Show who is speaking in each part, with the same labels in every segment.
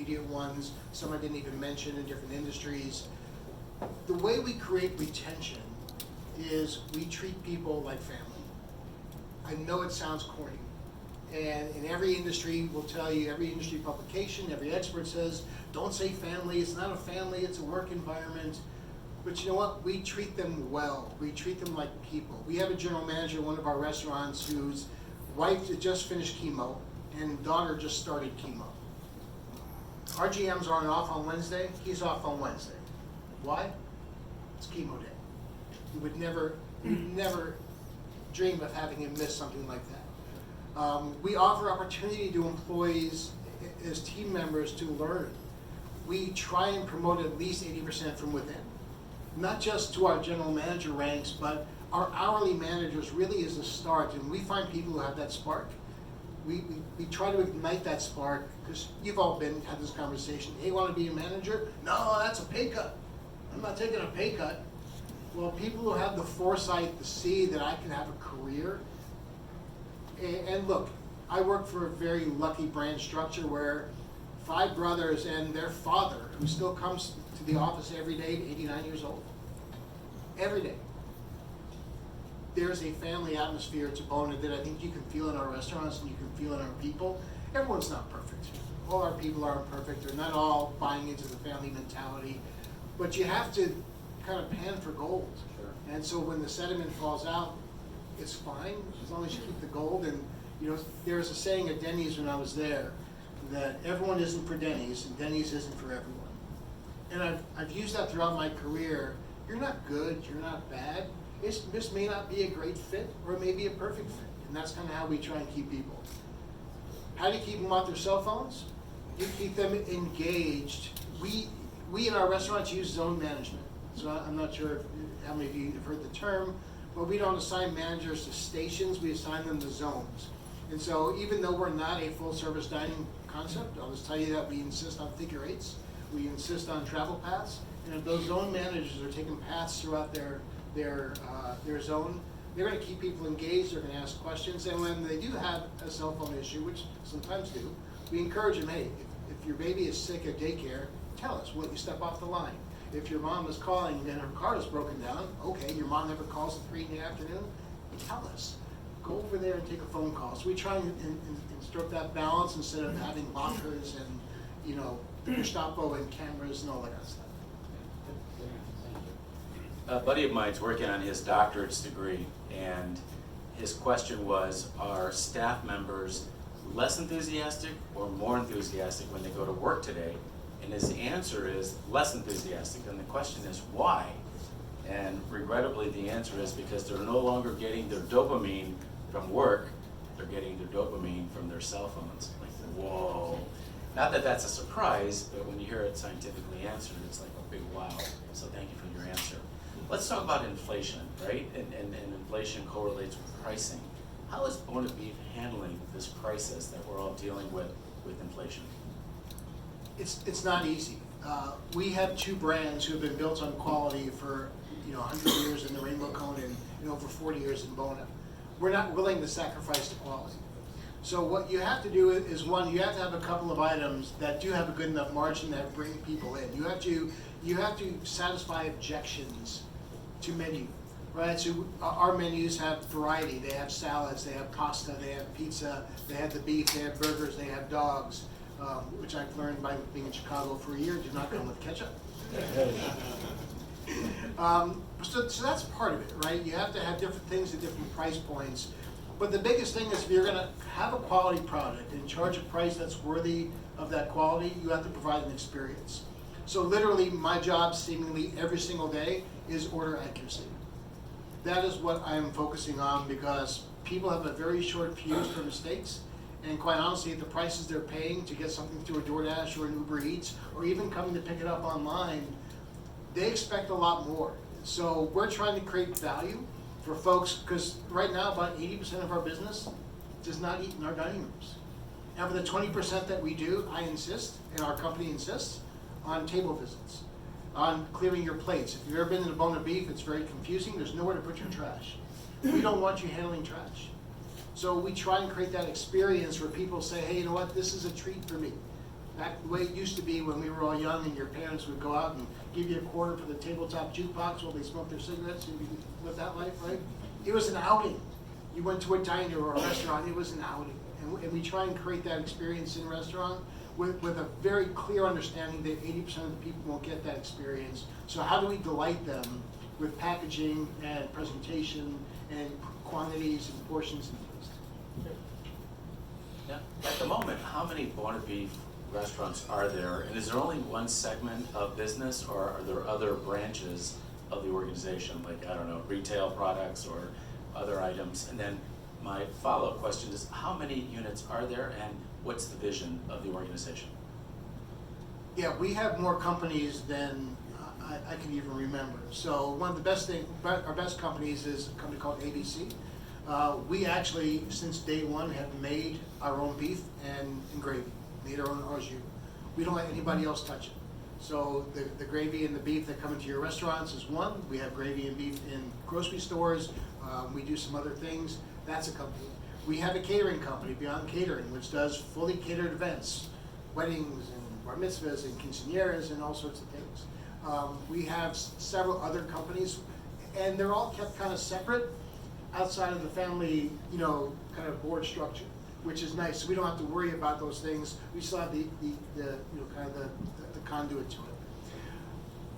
Speaker 1: immediate ones, some I didn't even mention in different industries. The way we create retention is we treat people like family. I know it sounds corny, and in every industry will tell you, every industry publication, every expert says, don't say family, it's not a family, it's a work environment. But you know what, we treat them well, we treat them like people. We have a general manager at one of our restaurants whose wife had just finished chemo and daughter just started chemo. Our GMs aren't off on Wednesday, he's off on Wednesday. Why? It's chemo day. We would never dream of having him miss something like that. We offer opportunity to employees as team members to learn. We try and promote at least 80% from within. Not just to our general manager ranks, but our hourly managers really is a start, and we find people who have that spark. We try to ignite that spark, because you've all had this conversation. Hey, want to be a manager? No, that's a pay cut. I'm not taking a pay cut. Well, people who have the foresight to see that I can have a career, and look, I work for a very lucky brand structure where 5 brothers and their father, who still comes to the office every day at 89 years old. Every day. There's a family atmosphere to Buona that I think you can feel in our restaurants and you can feel in our people. Everyone's not perfect. All our people aren't perfect. They're not all buying into the family mentality. But you have to kind of pan for gold.
Speaker 2: Sure.
Speaker 1: And so when the sediment falls out, it's fine as long as you keep the gold. And you know, there's a saying at Denny's when I was there that everyone isn't for Denny's and Denny's isn't for everyone. And I've used that throughout my career. You're not good, you're not bad. This may not be a great fit, or it may be a perfect fit. And that's kind of how we try and keep people. How do you keep them off their cell phones? You keep them engaged. We in our restaurants use zone management. So I'm not sure how many of you have heard the term, but we don't assign managers to stations, we assign them to zones. And so even though we're not a full service dining concept, I'll just tell you that we insist on figure eights, we insist on travel paths, and if those zone managers are taking paths throughout their zone, they're going to keep people engaged, they're going to ask questions, and when they do have a cell phone issue, which sometimes do, we encourage them, hey, if your baby is sick at daycare, tell us, will you step off the line? If your mom is calling and her car is broken down, okay, your mom never calls at 3 in the afternoon, tell us. Go over there and take a phone call. So we try and instruct that balance instead of having lockers and, you know, Gestapo and cameras and all that kind of stuff.
Speaker 2: A buddy of mine's working on his doctorate's degree, and his question was, are staff members less enthusiastic or more enthusiastic when they go to work today? And his answer is less enthusiastic. And the question is why? And regrettably, the answer is because they're no longer getting their dopamine from work, they're getting their dopamine from their cell phones. Like, whoa. Not that that's a surprise, but when you hear it scientifically answered, it's like a big wow. So thank you for your answer. Let's talk about inflation, right? And inflation correlates with pricing. How is Buona Beef handling this crisis that we're all dealing with inflation?
Speaker 1: It's not easy. We have 2 brands who have been built on quality for 100 years in the Rainbow Cone and over 40 years in Buona. We're not willing to sacrifice the quality. So what you have to do is, one, you have to have a couple of items that do have a good enough margin that bring people in. You have to satisfy objections to menu, right? So our menus have variety. They have salads, they have pasta, they have pizza, they have the beef, they have burgers, they have dogs, which I've learned by being in Chicago for a year, do not come with ketchup. So that's part of it, right? You have to have different things at different price points. But the biggest thing is, if you're going to have a quality product and charge a price that's worthy of that quality, you have to provide an experience. So literally, my job seemingly every single day is order accuracy. That is what I'm focusing on, because people have a very short fuse for mistakes. And quite honestly, at the prices they're paying to get something through a DoorDash or an Uber Eats, or even coming to pick it up online, they expect a lot more. So we're trying to create value for folks, because right now about 80% of our business does not eat in our dining rooms. And for the 20% that we do, I insist, and our company insists, on table visits, on clearing your plates. If you've ever been to Buona Beef, it's very confusing. There's nowhere to put your trash. We don't want you handling trash. So we try and create that experience where people say, hey, you know what, this is a treat for me. back the way it used to be when we were all young and your parents would go out and give you a quarter for the tabletop jukebox while they smoked their cigarettes and you lived that life, right? It was an outing. You went to a diner or a restaurant, it was an outing. And we try and create that experience in a restaurant with a very clear understanding that 80% of the people won't get that experience. So how do we delight them with packaging and presentation and quantities and portions and taste?
Speaker 2: Yeah. At the moment, how many Buona beef restaurants are there? And is there only one segment of business, or are there other branches of the organization, like, I don't know, retail products or other items? And then my follow-up question is, how many units are there, and what's the vision of the organization?
Speaker 1: Yeah, we have more companies than I can even remember. So one of the our best companies is a company called ABC. We actually, since day one, have made our own beef and gravy, made our own au jus. We don't let anybody else touch it. So the gravy and the beef that come into your restaurants is one. We have gravy and beef in grocery stores. We do some other things. That's a company. We have a catering company, Beyond Catering, which does fully catered events, weddings and bar mitzvahs and quinceañeras and all sorts of things. We have several other companies, and they're all kept kind of separate outside of the family, kind of board structure, which is nice. So we don't have to worry about those things. We still have the conduit to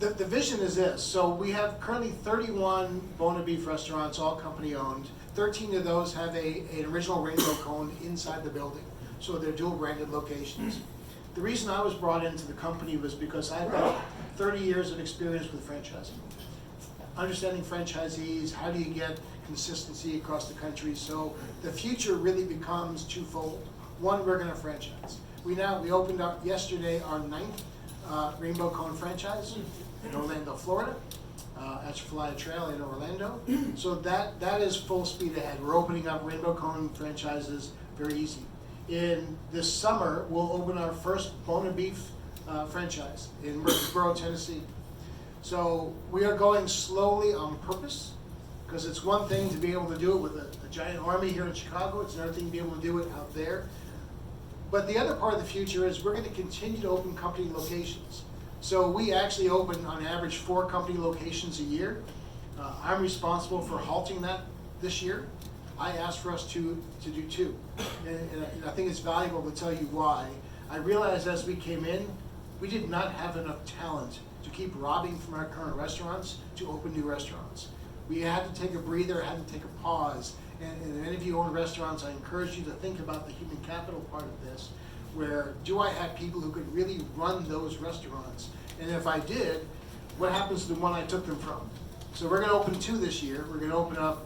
Speaker 1: it. The vision is this. So we have currently 31 Buona beef restaurants, all company owned. 13 of those have an original rainbow cone inside the building. So they're dual branded locations. The reason I was brought into the company was because I've got 30 years of experience with franchising. Understanding franchisees, how do you get consistency across the country? So the future really becomes twofold. One, we're going to franchise. We opened up yesterday our 9th Rainbow Cone franchise in Orlando, Florida, at Chick-fil-A Trail in Orlando. So that is full speed ahead. We're opening up Rainbow Cone franchises very easy. In this summer, we'll open our first Buona beef franchise in Murfreesboro, Tennessee. So we are going slowly on purpose, because it's one thing to be able to do it with a giant army here in Chicago. It's another thing to be able to do it out there. But the other part of the future is we're going to continue to open company locations. So we actually open on average 4 company locations a year. I'm responsible for halting that this year. I asked for us to do 2. And I think it's valuable to tell you why. I realized as we came in, we did not have enough talent to keep robbing from our current restaurants to open new restaurants. We had to take a breather, had to take a pause. And if any of you own restaurants, I encourage you to think about the human capital part of this, where do I have people who could really run those restaurants? And if I did, what happens to the one I took them from? So we're going to open 2 this year. We're going to open up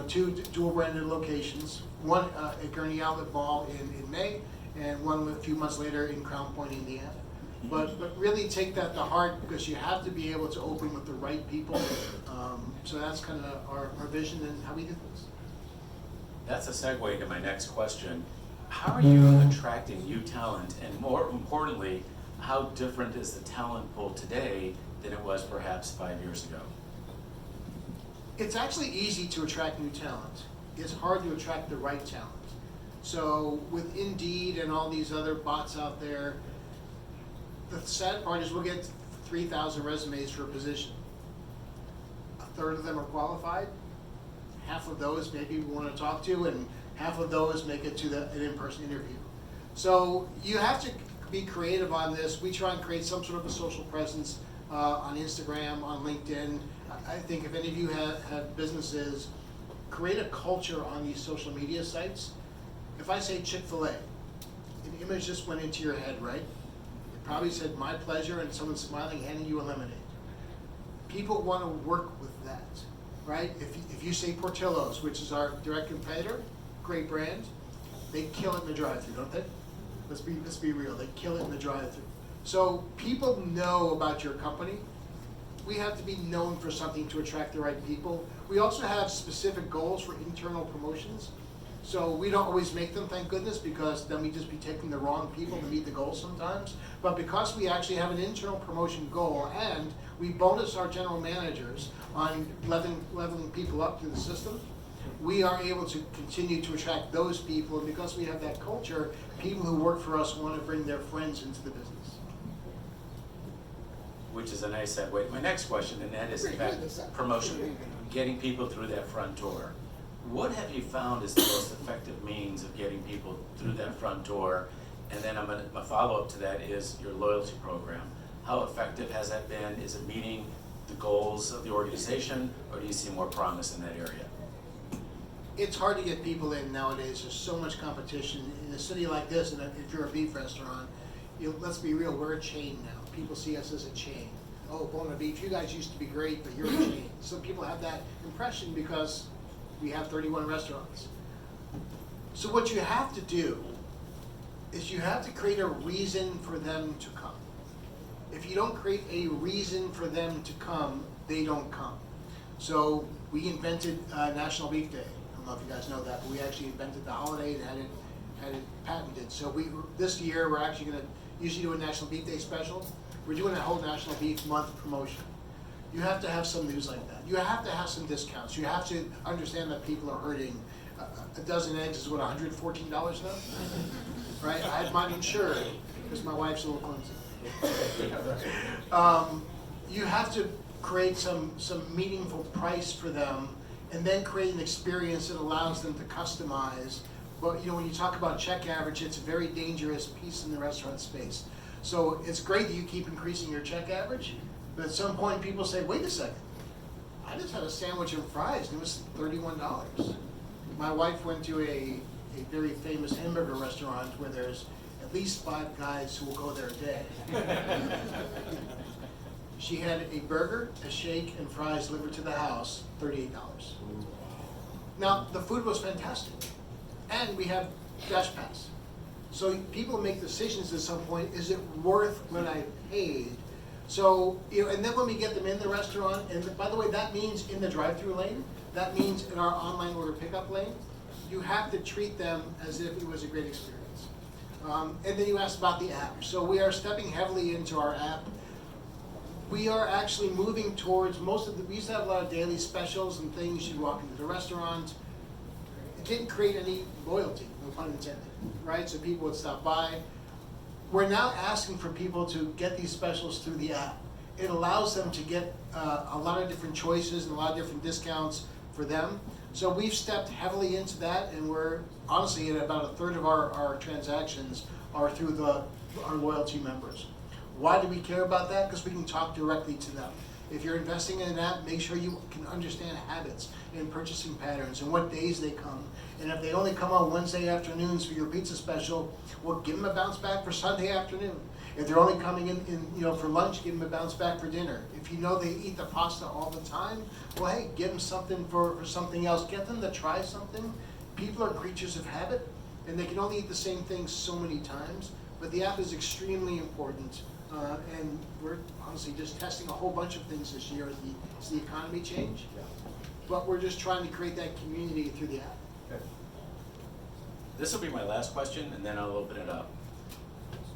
Speaker 1: 2 dual branded locations, one at Gurney Outlet Mall in May, and one a few months later in Crown Point, Indiana. But really take that to heart, because you have to be able to open with the right people. So that's kind of our vision and how we do things.
Speaker 2: That's a segue to my next question. How are you attracting new talent, and more importantly, how different is the talent pool today than it was perhaps 5 years ago?
Speaker 1: It's actually easy to attract new talent. It's hard to attract the right talent. So with Indeed and all these other bots out there, the sad part is we'll get 3,000 resumes for a position. A third of them are qualified. Half of those maybe we want to talk to, and half of those make it to an in-person interview. So you have to be creative on this. We try and create some sort of a social presence on Instagram, on LinkedIn. I think if any of you have businesses, create a culture on these social media sites. If I say Chick-fil-A, an image just went into your head, right? It probably said, "My pleasure," and someone smiling, handing you a lemonade. People want to work with that, right? If you say Portillo's, which is our direct competitor, great brand, they kill it in the drive-thru, don't they? Let's be real, they kill it in the drive-thru. So people know about your company. We have to be known for something to attract the right people. We also have specific goals for internal promotions. So we don't always make them, thank goodness, because then we'd just be taking the wrong people to meet the goals sometimes. But because we actually have an internal promotion goal, and we bonus our general managers on leveling people up through the system, we are able to continue to attract those people, and because we have that culture, people who work for us want to bring their friends into the business.
Speaker 2: Which is a nice segue. My next question, and that is in fact promotion, getting people through that front door. What have you found is the most effective means of getting people through that front door? And then my follow-up to that is your loyalty program. How effective has that been? Is it meeting the goals of the organization, or do you see more promise in that area?
Speaker 1: It's hard to get people in nowadays. There's so much competition. In a city like this, and if you're a beef restaurant, let's be real, we're a chain now. People see us as a chain. Oh, Buona Beef, you guys used to be great, but you're a chain. So people have that impression because we have 31 restaurants. So what you have to do is you have to create a reason for them to come. If you don't create a reason for them to come, they don't come. So we invented National Beef Day. I don't know if you guys know that, but we actually invented the holiday and had it patented. So this year we're actually going to usually do a National Beef Day special. We're doing a whole National Beef Month promotion. You have to have some news like that. You have to have some discounts. You have to understand that people are hurting. A dozen eggs is what, $114 now? Right? I had mine insured because my wife's a little clumsy. You have to create some meaningful price for them, and then create an experience that allows them to customize. But when you talk about check average, it's a very dangerous piece in the restaurant space. So it's great that you keep increasing your check average, but at some point people say, wait a second, I just had a sandwich and fries and it was $31. My wife went to a very famous hamburger restaurant where there's at least 5 guys who will go there a day. She had a burger, a shake, and fries delivered to the house, $38. Now, the food was fantastic, and we have Dash Pass. So people make decisions at some point, is it worth what I paid? So, and then when we get them in the restaurant, and by the way, that means in the drive-through lane, that means in our online order pickup lane, you have to treat them as if it was a great experience. And then you asked about the app. So we are stepping heavily into our app. We are actually moving towards we used to have a lot of daily specials and things. You'd walk into the restaurant. It didn't create any loyalty, no pun intended, right? So people would stop by. We're now asking for people to get these specials through the app. It allows them to get a lot of different choices and a lot of different discounts for them. So we've stepped heavily into that, and we're honestly at about 1/3 of our transactions are through our loyalty members. Why do we care about that? Because we can talk directly to them. If you're investing in an app, make sure you can understand habits and purchasing patterns and what days they come. And if they only come on Wednesday afternoons for your pizza special, well, give them a bounce back for Sunday afternoon. If they're only coming in for lunch, give them a bounce back for dinner. If you know they eat the pasta all the time, well, hey, give them something for something else. Get them to try something. People are creatures of habit, and they can only eat the same thing so many times. But the app is extremely important. And we're honestly just testing a whole bunch of things this year as the economy change. But we're just trying to create that community through the app.
Speaker 3: Okay.
Speaker 2: This will be my last question, and then I'll open it up.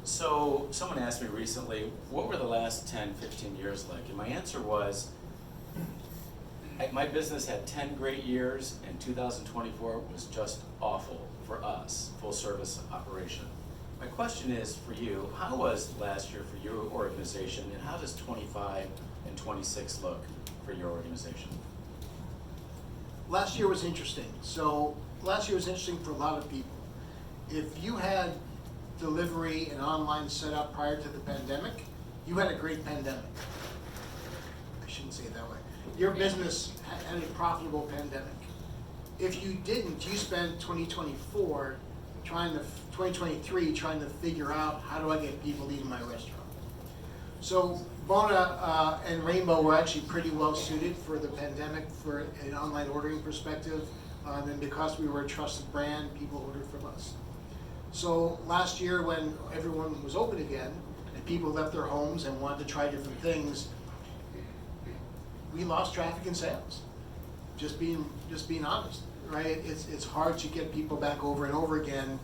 Speaker 2: So someone asked me recently, what were the last 10, 15 years like? And my answer was, my business had 10 great years, and 2024 was just awful for us, full service operation. My question is for you, how was last year for your organization, and how does 25 and 26 look for your organization?
Speaker 1: Last year was interesting. So last year was interesting for a lot of people. If you had delivery and online set up prior to the pandemic, you had a great pandemic. I shouldn't say it that way. Your business had a profitable pandemic. If you didn't, you spent 2023 trying to figure out how do I get people eating my restaurant. So Buona and Rainbow were actually pretty well suited for the pandemic for an online ordering perspective. And because we were a trusted brand, people ordered from us. So last year when everyone was open again and people left their homes and wanted to try different things, we lost traffic and sales. Just being honest, right? It's hard to get people back over and over again.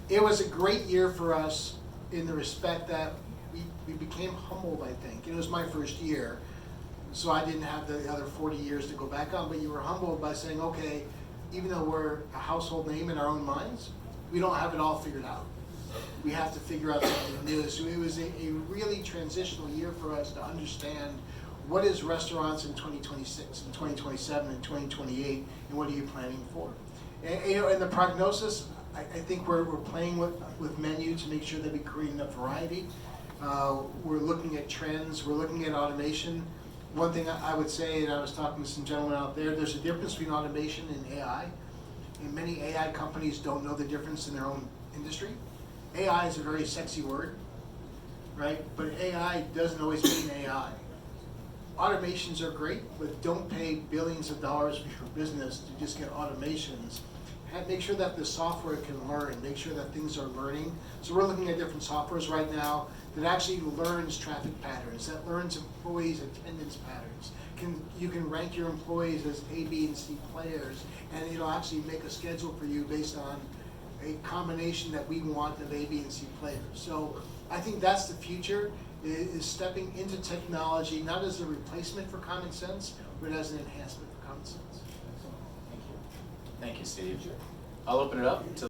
Speaker 1: It was a great year for us in the respect that we became humbled, I think. It was my first year, so I didn't have the other 40 years to go back on, but you were humbled by saying, okay, even though we're a household name in our own minds, we don't have it all figured out. We have to figure out something new. So it was a really transitional year for us to understand what is restaurants in 2026, and 2027, and 2028, and what are you planning for? And, you know, and the prognosis, I think we're playing with menu to make sure that we create enough variety. We're looking at trends, we're looking at automation. One thing I would say, and I was talking to some gentlemen out there, there's a difference between automation and AI. And many AI companies don't know the difference in their own industry. AI is a very sexy word, right? But AI doesn't always mean AI. Automations are great, but don't pay billions of dollars for your business to just get automations. Make sure that the software can learn, make sure that things are learning. So we're looking at different softwares right now that actually learns traffic patterns, that learns employees' attendance patterns. You can rank your employees as A, B, and C players, and it'll actually make a schedule for you based on a combination that we want of A, B, and C players. So I think that's the future, is stepping into technology, not as a replacement for common sense, but as an enhancement for common sense.
Speaker 2: Thank you, Steve. I'll open it up to